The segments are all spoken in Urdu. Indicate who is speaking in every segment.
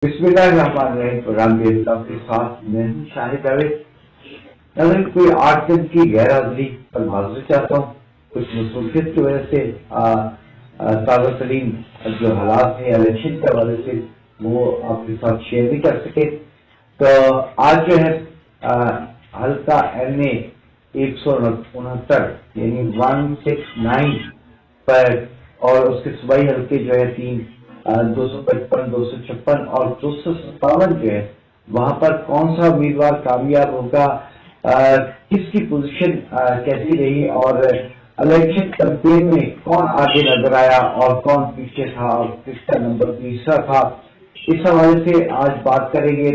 Speaker 1: بسم اللہ الرحمن الرحیم۔ پروگرام کے اسلام کے ساتھ میں ہوں شاہد جاوید۔ نظر کوئی 8 دن کی غیر حاضری پر معذرت چاہتا ہوں، کچھ مصروفیت کی وجہ سے تازہ ترین جو حالات ہیں الیکشن کے حوالے سے وہ آپ کے ساتھ شیئر نہیں کر سکے۔ تو آج جو ہے حلقہ این اے 169 یعنی 169 پر اور اس کے صوبائی حلقے جو ہے 3 255 256 اور 257 جو ہے وہاں پر کون سا امیدوار کامیاب ہوگا، کس کی پوزیشن کیسی رہی اور الیکشن کمپین میں کون آگے نظر آیا اور کون پیچھے تھا اور کس کا نمبر تیسرا تھا، اس حوالے سے آج بات کریں گے۔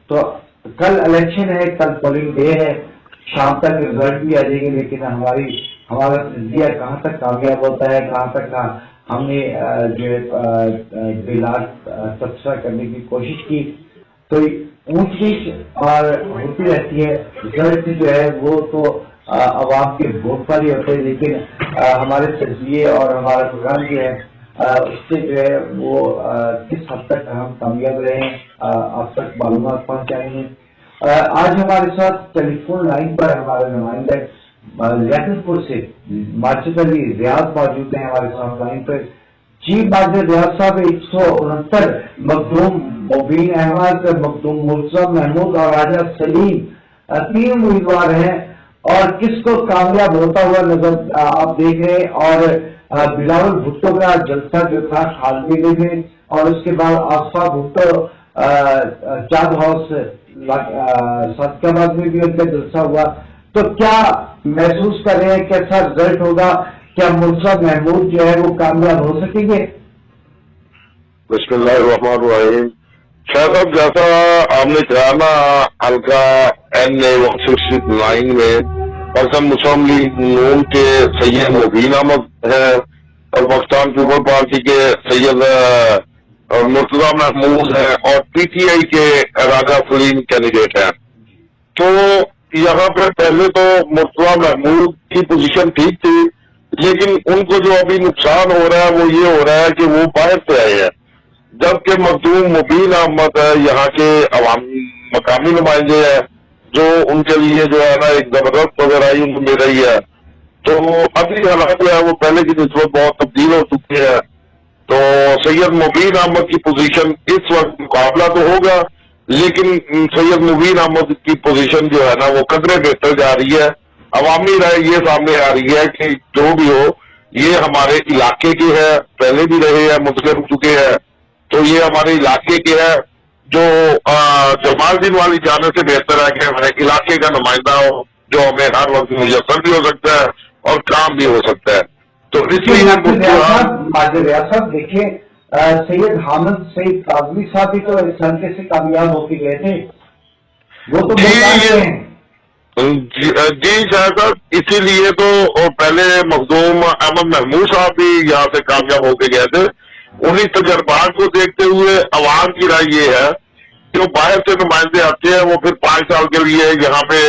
Speaker 1: تو کل الیکشن ہے، کل پولنگ ڈے ہے، شام تک رزلٹ بھی آ جائیں گے، لیکن ہمارا تجزیہ کہاں تک کامیاب ہوتا ہے، کہاں تک ہم نے جو بلاک تبصرہ کرنے کی کوشش کی تو اونچ نیچ اور ہوتی رہتی ہے۔ رزلٹ جو ہے وہ تو عوام کے ووٹ پر ہی ہوتے ہیں، لیکن ہمارے تجزیے اور ہمارا پروگرام جو ہے اس سے جو ہے وہ کس حد تک ہم کامیاب رہے ہیں آپ تک معلومات پہنچائیں گے۔ آج ہمارے ساتھ ٹیلی فون لائن پر ہمارے نمائندہ لیاقت پور سے ماجد علی ریاض موجود ہیں ہمارے ساتھ لائن پر۔ جی ماجد ریاض صاحب، 169 مخدوم مبین احمد، مخدوم مرزا محمود اور راجہ سلیم 3 امیدوار ہیں، اور کس کو کامیاب ہوتا ہوا نظر آپ دیکھ رہے ہیں؟ اور بلاول بھٹو کا جلسہ جو تھا خالدی میں، اور اس کے بعد آصفہ بھٹو چاند ہاؤس صادق آباد میں بھی ان کا جلسہ ہوا، تو کیا محسوس کر رہے ہیں کیسا رزلٹ ہوگا؟ کیا مرزا محمود جو ہے وہ کامیاب ہو سکیں گے؟
Speaker 2: بسم اللہ الرحمن الرحیم۔ شاہ صاحب، جیسا آپ نے جانا حلقہ این اے 169 میں پرسن مسلم لیگ نون کے سید مبین احمد ہے اور پاکستان پیپل پارٹی کے سید مرتضیٰ محمود ہے اور پی ٹی آئی کے راجہ سلیم کینڈیڈیٹ ہیں۔ تو یہاں پہ پہلے تو مرتضیٰ محمود کی پوزیشن ٹھیک تھی، لیکن ان کو جو ابھی نقصان ہو رہا ہے وہ یہ ہو رہا ہے کہ وہ باہر سے آئے ہیں، جبکہ مخدوم مبین احمد ہے یہاں کے عوامی مقامی نمائندے ہیں، جو ان کے لیے جو ہے نا ایک زبردست وغیرہ ان کو مل رہی ہے۔ تو ابھی حالات جو ہے وہ پہلے کی نسبت بہت تبدیل ہو چکے ہیں۔ تو سید مبین احمد کی پوزیشن اس وقت مقابلہ تو ہوگا، لیکن سید مبین احمد کی پوزیشن جو ہے نا وہ قدرے بہتر جا رہی ہے۔ عوامی رائے یہ سامنے آ رہی ہے کہ جو بھی ہو یہ ہمارے علاقے کے ہے، پہلے بھی رہے ہیں، منتخب ہو چکے ہیں، تو یہ ہمارے علاقے کے ہے، جو جمال دین والی جانب سے بہتر ہے کہ ہمارے علاقے کا نمائندہ ہو جو ہمیں ہر وقت میسر بھی ہو سکتا ہے اور کام بھی ہو سکتا ہے۔ تو اس لیے
Speaker 1: ریاست دیکھیں، سید حامد سعید کاظمی صاحب بھی تو اس حلقے سے کامیاب ہو کے گئے تھے، وہ تو
Speaker 2: جی شاید صاحب، اسی لیے تو پہلے مخدوم احمد محمود صاحب بھی یہاں سے کامیاب ہو کے گئے تھے۔ انہیں تجربات کو دیکھتے ہوئے عوام کی رائے یہ ہے کہ وہ باہر سے نمائندے آتے ہیں، وہ پھر 5 سال کے لیے یہاں پہ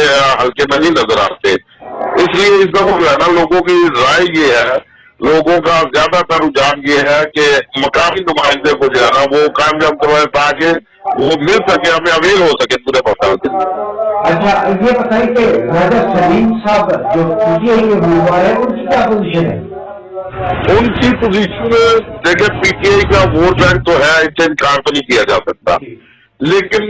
Speaker 2: حلقے میں نہیں نظر آتے۔ اس لیے اس دفعہ جو ہے نا لوگوں کی رائے یہ ہے، لوگوں کا زیادہ تر رجحان یہ ہے کہ مقامی نمائندے کو جو ہے نا وہ کامیاب کروائے تاکہ وہ مل سکے، ہمیں اویل ہو سکے پورے پاکستان کے۔
Speaker 1: اچھا یہ بتائیے کہ راجہ سلیم صاحب جو پی ٹی آئی کے امیدوار ہے ان کی کیا پوزیشن ہے؟
Speaker 2: ان کی پوزیشن دیکھیں، پی ٹی آئی کا ووٹ بینک تو ہے، اس سے انکار تو نہیں کیا جا سکتا، لیکن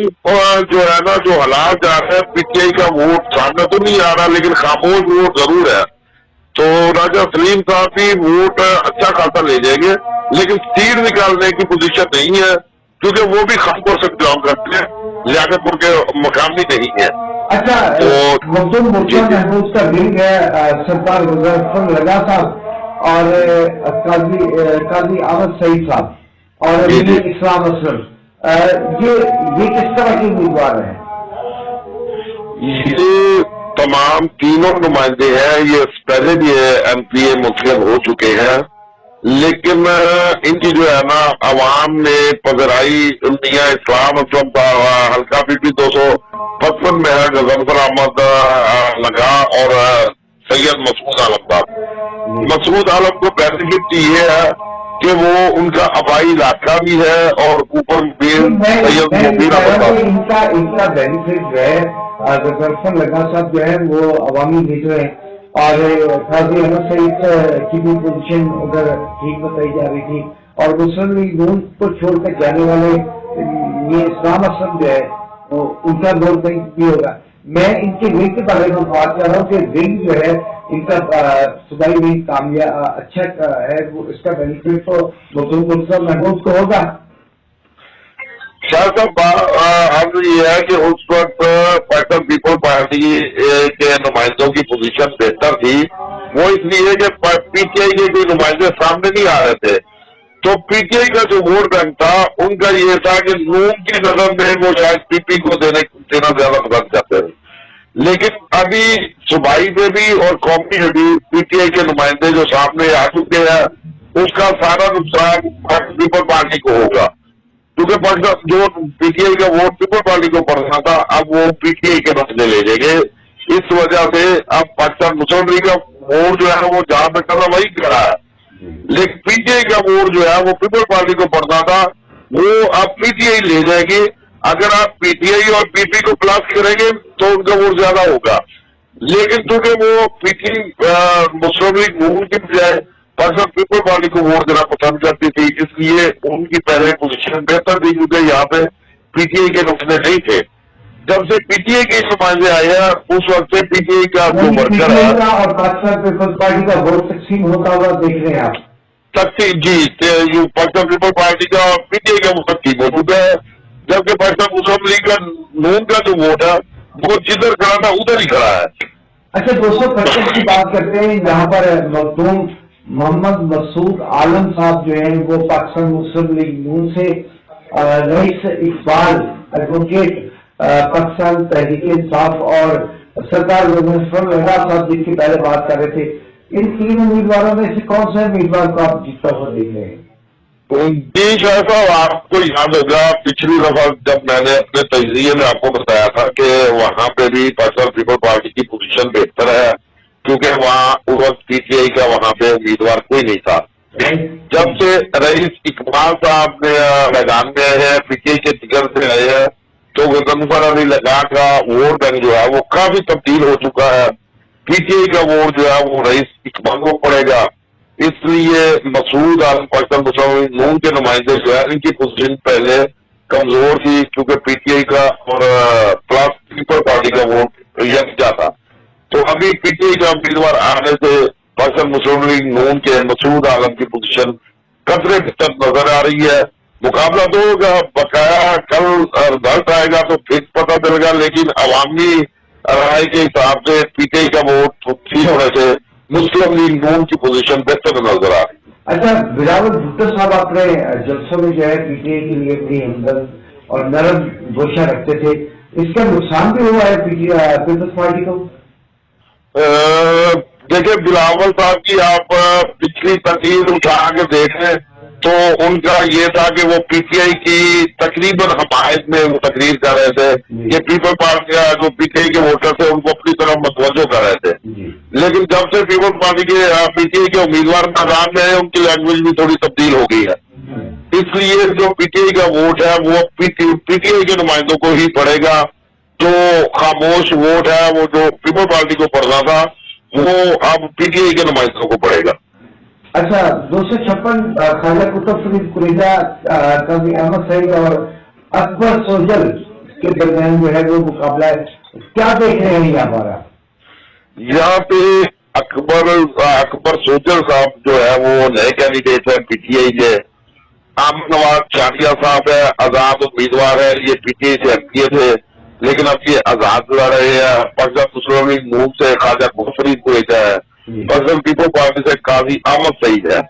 Speaker 2: جو ہے نا جو حالات جا رہے ہیں، پی ٹی آئی کا ووٹ سامنے تو نہیں آ رہا لیکن خاموش ووٹ ضرور ہے۔ تو راجہ سلیم صاحب بھی ووٹ اچھا خاصا لے جائیں گے، لیکن سیٹ نکالنے کی پوزیشن نہیں ہے کیونکہ وہ بھی خام کو سے بلانگ کرتے ہیں، لیاقت پور کے مقامی نہیں ہے۔
Speaker 1: اچھا، مخدوم مرزا محمود کا ونگ ہے سردار مظفر لگا صاحب اور قاضی احمد سعید صاحب اور اسلام اسلم، یہ کس طرح کے امیدوار ہیں؟
Speaker 2: یہ تمام تینوں نمائندے ہیں، یہ پہلے بھی ایم پی اے منتخب ہو چکے ہیں، لیکن ان کی جو ہے نا عوام نے پذیرائی میاں اسلام اسلم کا حلقہ بھی 255 میں ہے، غفر احمد لگا اور سید مسعود عالم صاحب. مسعود عالم کو بینیفٹ یہ ہے کہ وہ ان کا آبائی علاقہ بھی ہے اور اوپر بھی سید مبین احمد صاحب.
Speaker 1: ان کا بینیفٹ جو ہے ظفر لگا صاحب جو ہے وہ عوامی لیڈر ہیں اور قاضی احمد سعید کی بھی پوزیشن ادھر ٹھیک بتائی جا رہی تھی اور مسلم لیگ نون کو چھوڑ کر جانے والے یہ اسلام اسلم جو ہے وہ ان کا دور کہیں بھی ہوگا. میں ان کے ونگ کے بارے میں بات کر رہا ہوں کہ ونگ جو ہے ان کا صوبائی ونگ کامیاب اچھا ہے, وہ اس کا بینیفٹ تو مسلم محبوب کو ہوگا.
Speaker 2: شاہ صاحب اب یہ ہے کہ اس وقت پاکستان پیپل پارٹی کے نمائندوں کی پوزیشن بہتر تھی, وہ اس لیے کہ پی ٹی آئی کے کوئی نمائندے سامنے نہیں آ رہے تھے, تو پی ٹی آئی کا جو ووٹ بینک تھا ان کا یہ تھا کہ نون کی نظر میں وہ شاید پی پی کو دینا زیادہ پسند کرتے ہیں. لیکن ابھی صوبائی میں بھی اور قومی میں بھی پی ٹی آئی کے نمائندے جو سامنے آ چکے ہیں اس کا سارا نقصان پیپل پارٹی کو ہوگا, کیونکہ جو پی ٹی آئی کا ووٹ پیپل پارٹی کو پڑنا تھا اب وہ پی ٹی آئی کے مسئلے لے لیں گے. اس وجہ سے اب پاکستان مسلم لیگ کا ووٹ جو ہے وہ جہاں پہ کرنا وہی کرا ہے, لیکن پی ٹی آئی کا ووٹ جو ہے وہ پیپل پارٹی کو پڑنا تھا وہ اب پی ٹی آئی لے جائے گی. اگر آپ پی ٹی آئی اور پی پی کو پلس کریں گے تو ان کا ووٹ زیادہ ہوگا, لیکن چونکہ وہ پی ٹی مسلم لیگ نون کی بجائے پاکستان پیپل پارٹی کو ووٹ دینا پسند کرتی تھی, اس لیے ان کی پہلے پوزیشن بہتر تھی کیونکہ یہاں پہ پی ٹی آئی کے نقصے نہیں تھے. جب سے پی ٹی آئی کے نمائندے آئے ہیں اس وقت سے پی ٹی آئی کا جو ورکر ہے
Speaker 1: اور پاکستان پیپل پارٹی کا ووٹ تقسیم ہوتا ہوا دیکھ رہے ہیں آپ.
Speaker 2: تقسیم جی پاکستان پیپل پارٹی کا اور پی ٹی آئی کا وہ تقسیم ہو چکا ہے, جبکہ پاکستان مسلم لیگ کا نون کا جو ووٹ ہے وہ جدھر کھڑا تھا ادھر ہی کھڑا ہے.
Speaker 1: اچھا 225 کی بات کرتے ہیں, جہاں پر مخدوم محمد مسعود عالم صاحب جو ہیں وہ پاکستان مسلم لیگ نون سے رئیس اقبال ایڈوکیٹ پاکستان تحریک انصاف اور سردار ظفر لگا صاحب جن کی پہلے بات کر رہے تھے, ان تین امیدواروں میں سے کون سے امیدوار کو آپ جیتتا ہوا دیکھ رہے ہیں؟
Speaker 2: جی شاہ صاحب آپ کو یاد ہوگا پچھلی دفعہ جب میں نے اپنے تجزیے میں آپ کو بتایا تھا کہ وہاں پہ بھی پاکستان پیپل پارٹی کی پوزیشن بہتر ہے کیونکہ وہاں اس وقت پی ٹی آئی کا وہاں پہ امیدوار کوئی نہیں تھا. جب سے رئیس اقبال صاحب میدان میں آئے ہیں پی ٹی آئی کے ٹکٹ سے آئے ہیں تو غضنفر علی لگا کا ووٹ بینک جو ہے وہ کافی تبدیل ہو چکا ہے. پی ٹی آئی کا ووٹ جو ہے وہ رئیس اقبال کو پڑے گا, اس لیے مسعود عالم پاکستان مسلم لیگ نون کے نمائندے جو ہے ان کی پوزیشن پہلے کمزور تھی کیونکہ پی ٹی آئی کا اور پلس پیپل پارٹی کا ووٹ یکجا تھا. تو ابھی پی ٹی آئی کا امیدوار آنے سے پاکستان مسلم لیگ نون کے مسعود عالم کی پوزیشن قدرے بہتر نظر آ رہی ہے. مقابلہ تو ہوگا بقایا, کل رزلٹ آئے گا تو پھر پتہ چلے گا, لیکن عوامی رائے کے حساب سے پی ٹی آئی کا ووٹ ٹھیک ہونے سے مسلم لیگ نون کی پوزیشن بہتر نظر آ رہی ہے.
Speaker 1: اچھا بلاول بھٹو صاحب اپنے جلسوں میں جو ہے پی ٹی آئی کے لیے اپنی ہمدرد اور نرم گوشہ رکھتے تھے, اس کا نقصان بھی ہوا ہے پیپلز پارٹی کو؟
Speaker 2: دیکھیں بلاول صاحب کی آپ پچھلی تقریر اٹھا کے دیکھیں تو ان کا یہ تھا کہ وہ پی ٹی آئی کی تقریباً حمایت میں وہ تقریر کر رہے تھے کہ پیپل پارٹی کا جو پی ٹی آئی کے ووٹر تھے ان کو اپنی طرف متوجہ کر رہے تھے, لیکن جب سے پیپل پارٹی کے پی ٹی آئی کے امیدوار میدان میں ہیں ان کی لینگویج بھی تھوڑی تبدیل ہو گئی ہے, اس لیے جو پی ٹی آئی کا ووٹ ہے وہ پی ٹی آئی کے نمائندوں کو ہی پڑے گا. جو خاموش ووٹ ہے وہ جو پیپل پارٹی کو پڑنا تھا وہ اب پی ٹی آئی کے نمائندوں کو پڑے گا.
Speaker 1: اچھا 256 خواجہ قطب فرید قریدہ قاضی احمد سعید اور اکبر سوجل کے درمیان جو ہے وہ مقابلہ ہے, کیا دیکھ رہے ہیں یہاں پر؟
Speaker 2: یہاں پہ اکبر سوجل صاحب جو ہے وہ نئے کینڈیڈیٹ ہے پی ٹی آئی کے. احمد نواز چاٹیا صاحب ہے آزاد امیدوار ہے, یہ پی ٹی آئی سے ایم پی اے تھے لیکن اب یہ آزاد لڑ رہے ہیں. پاکستان مسلم لیگ نون سے خواجہ قطب فرید قریدہ ہے, پاکستان پیپل پارٹی سے قاضی احمد سعید ہے.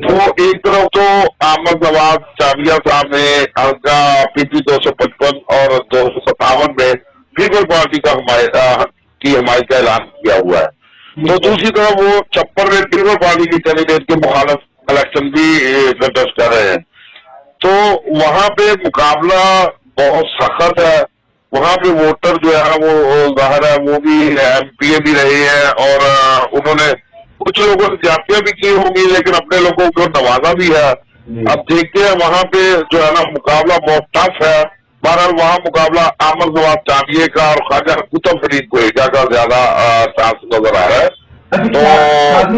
Speaker 2: تو ایک طرف تو احمد نواز چاٹیا صاحب نے حلقہ پی پی 255 اور 257 میں پیپل پارٹی کی حمایت کا اعلان کیا ہوا ہے, تو دوسری طرف وہ 56 میں پیپل پارٹی کی کینڈیڈیٹ کے مخالف الیکشن بھی کنٹیسٹ کر رہے ہیں. تو وہاں پہ مقابلہ بہت سخت ہے. وہاں پہ ووٹر جو ہے وہ ظاہر ہے وہ بھی ایم پی اے بھی رہے ہیں اور انہوں نے کچھ لوگوں نے زیادتیاں بھی کی ہوں گی لیکن اپنے لوگوں کو نوازا بھی ہے. اب دیکھتے ہیں وہاں پہ جو ہے نا مقابلہ بہت ٹف ہے. بہرحال وہاں مقابلہ عامر نواز چاندیے کا اور خواجہ قطب فرید کوئٹہ کا زیادہ چانس نظر آ رہا ہے. تو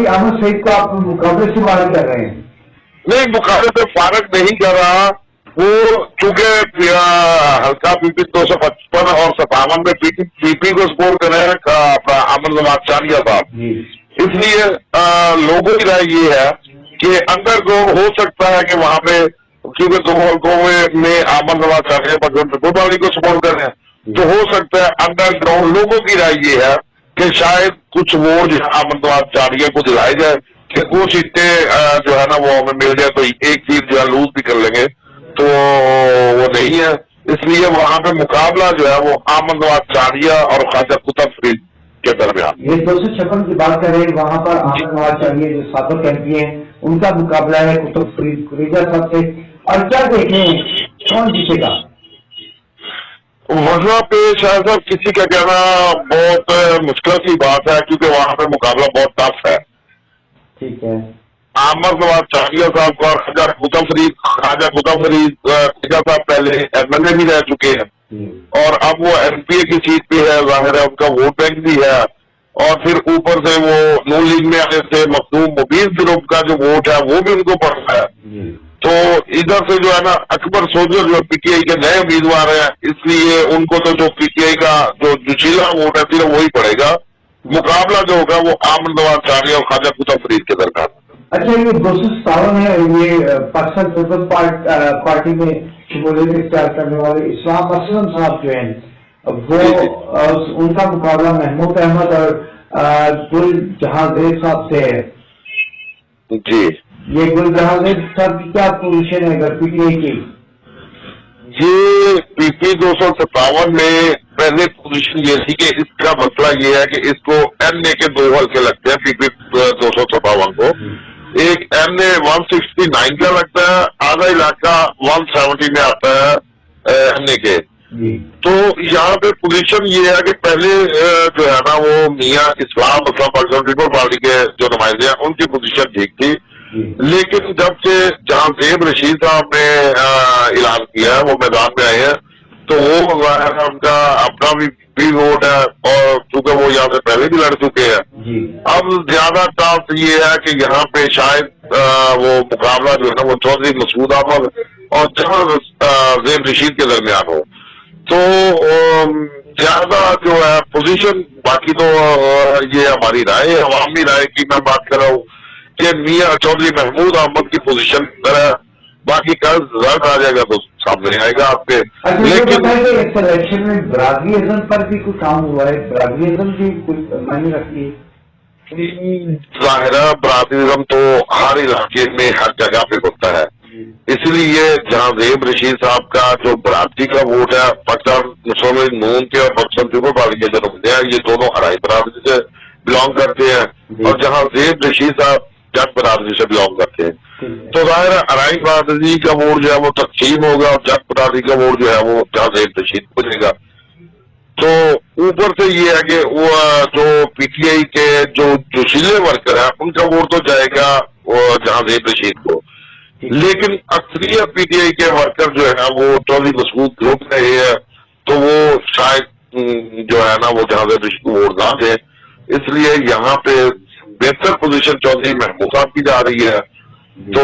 Speaker 1: احمد سعید کو آپ مقابلے سے باہر کر رہے ہیں؟
Speaker 2: نہیں, مقابلے سے فارغ نہیں کر رہا. وہ چونکہ ہلکا پی پی 255 اور 57 میں پی پی کو سپورٹ کر رہے ہیں اپنا عامر نواز چاندیہ صاحب, اس لیے لوگوں کی رائے یہ ہے کہ انڈر گراؤنڈ ہو سکتا ہے کہ وہاں پہ کیونکہ دو حلقوں میں عامر نواز چاندیہ پاکستان کو سپورٹ کر رہے ہیں تو ہو سکتا ہے انڈر گراؤنڈ لوگوں کی رائے یہ ہے کہ شاید کچھ ووٹ عامر نواز چاندیہ کو دلائے جائے کہ وہ سیٹیں جو ہے نا وہ ہمیں مل جائے تو ایک سیٹ جو ہے لوز بھی کر لیں گے, تو وہ نہیں ہے. اس لیے وہاں پہ مقابلہ جو ہے وہ عامر نواز چاندیہ اور خواجہ قطب فرید کے درمیان.
Speaker 1: یہ 256 کی بات کر رہے ہیں, وہاں پر عامر نواز چاندیہ جو سابق ایم پی ہیں ان کا مقابلہ ہے قطب فرید کوئٹہ صاحب سے, اور کیا دیکھیں کون جیتے گا؟
Speaker 2: وہاں پہ شاید صاحب کسی کا کہنا بہت مشکل سی بات ہے کیونکہ وہاں پہ مقابلہ بہت ٹف ہے.
Speaker 1: ٹھیک ہے,
Speaker 2: عامر نواز چاندیہ صاحب کو اور خواجہ قطب فرید کوئٹہ صاحب پہلے ایم ایل اے بھی رہ چکے ہیں اور اب وہ ایم پی اے کی سیٹ پہ ہے, ظاہر ہے ان کا ووٹ بینک بھی ہے, اور پھر اوپر سے وہ نون لیگ میں آنے سے مخدوم مبین گروپ کا جو ووٹ ہے وہ بھی ان کو پڑتا ہے. تو ادھر سے جو ہے نا اکبر سوجر جو پی ٹی آئی کے نئے امیدوار ہیں, اس لیے ان کو تو جو پی ٹی آئی کا جو جچیلا ووٹ ہے صرف وہی پڑے گا. مقابلہ جو ہوگا وہ عامر نواز چاندیہ اور خواجہ قطب فرید کے درمیان.
Speaker 1: اچھا, یہ 257 ہے, یہ پاکستان پیپلز پارٹی میں شمولیت اختیار کرنے والے اسلام اسلم صاحب جو ہیں وہ ان کا مقابلہ محمود احمد اور گل جہاں زیب صاحب سے ہے.
Speaker 2: جی,
Speaker 1: یہ گل جہاں زیب صاحب کی کیا پوزیشن ہے اگر پی ٹی آئی کی؟
Speaker 2: یہ پی پی 257 میں پہلے پوزیشن یہ تھی کہ اس کا مسئلہ یہ ہے کہ اس کو این اے کے 2 حلقے لگتے ہیں پی پی 257 کو. ایک این اے 169 کا لگتا ہے, آدھا علاقہ 170 میں آتا ہے این اے کے. تو یہاں پہ پوزیشن یہ ہے کہ پہلے جو ہے نا وہ میاں اسلام مسلم پاکستان پیپل پارٹی کے جو نمائندے ہیں ان کی پوزیشن ٹھیک تھی, لیکن جب سے جہاں زیب رشید صاحب نے اعلان کیا ہے وہ میدان میں آئے ہیں تو وہ ظاہر ہے ان کا اپنا بھی ووٹ ہے اور چونکہ وہ یہاں سے پہلے بھی لڑ چکے ہیں. اب زیادہ چانس یہ ہے کہ یہاں پہ شاید وہ مقابلہ جو ہے نا وہ چودھری مسعود احمد اور زیب رشید کے درمیان ہو. تو زیادہ جو ہے پوزیشن, باقی تو یہ ہماری رائے ہے, عوامی رائے کی میں بات کر رہا ہوں کہ میاں چودھری محمود احمد کی پوزیشن ہے, باقی کا رزلٹ آ جائے گا تو سامنے آئے گا آپ کے.
Speaker 1: لیکن الیکشن میں برادری ازم پر بھی کچھ کام ہوا ہے, برادری ازم بھی کچھ معنی رکھتی ہے؟
Speaker 2: ظاہرہ برادری ازم تو ہر علاقے میں ہر جگہ پہ ہوتا ہے, اس لیے جہاں زیب رشید صاحب کا جو برادری کا ووٹ ہے پاکستان مسلم نون کے اور پاکستان پیپل پارٹی کے جو نمائندے ہیں یہ دونوں ارائی برادری سے بلانگ کرتے ہیں, اور جہاں زیب رشید صاحب جٹ برادری سے بلانگ کرتے ہیں. تو ظاہر ہے ارائی برادری کا ووٹ جو ہے وہ تقسیم ہوگا اور جٹ برادری کا ووٹ جو ہے وہ جہاں زیب رشید کو جائے گا. تو اوپر سے یہ ہے کہ وہ جو پی ٹی آئی کے جو جوشیلے ورکر ہیں ان کا ووٹ تو جائے گا جہاں زیب رشید کو, لیکن اکثریت پی ٹی آئی کے ورکر جو ہے وہ چودھری مسعود گروپ رہے ہیں تو وہ شاید جو ہے نا وہ جہاں زیب رشید کو ووٹ نہ دیں. اس لیے یہاں پہ بہتر پوزیشن چودھری محمود صاحب کی جا رہی ہے. تو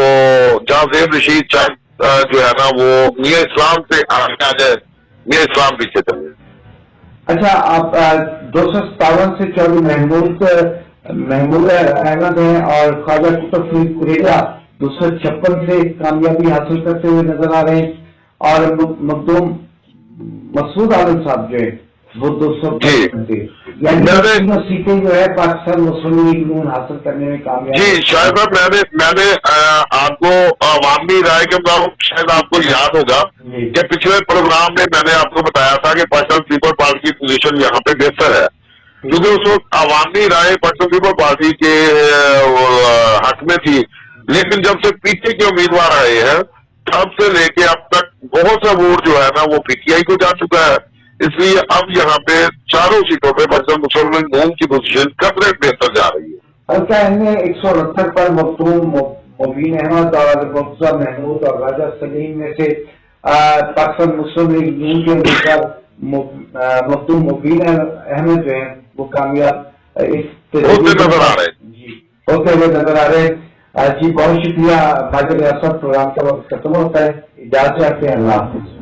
Speaker 2: جہاں زیب رشید شاید جو ہے نا وہ میاں اسلام سے آگے آ جائے, میاں اسلام پیچھے چلے.
Speaker 1: اچھا, آپ 257 سے چودھری محمود احمد ہیں اور خواجہ قطب فرید کوئٹہ 256 سے کامیابی حاصل کرتے ہوئے نظر آ رہے ہیں, اور مخدوم مسعود عالم صاحب جو ہے وہ 255 سے, یعنی سیٹیں جو ہے پاکستان مسلم لیگ نون حاصل کرنے میں کامیاب.
Speaker 2: جی شاید میں نے آپ کو عوامی رائے کے مطابق شاید آپ کو یاد ہوگا کہ پچھلے پروگرام میں میں نے آپ کو بتایا تھا کہ پاکستان پیپل پارٹی کی پوزیشن یہاں پہ بہتر ہے, کیونکہ اس وقت عوامی رائے پاکستان پیپل پارٹی کے حق میں تھی, لیکن جب سے پی ٹی آئی کے امیدوار آئے ہیں تب سے لے کے اب تک بہت سا ووٹ جو ہے نا وہ پی ٹی آئی کو جا چکا ہے. اس لیے اب یہاں پہ چاروں سیٹوں پہ پرچم مسلم نون کی پوزیشن قطرے بہتر جا رہی ہے.
Speaker 1: حلقہ ایم 169 پر مختوم مبین احمد اور مرتضی محمود اور راجہ سلیم میں سے پاکستان مسلم لیگ نون کے امیدوار مختوم مبین احمد جو ہیں وہ کامیاب
Speaker 2: ہوتے نظر آ رہے ہیں.
Speaker 1: جی ہوتے ہوئے نظر آ رہے ہیں. جی بہت شکریہ. بھائی ریاست پروگرام کا وقت ختم ہوتا ہے. اجازت چاہتے ہیں. اللہ حافظ.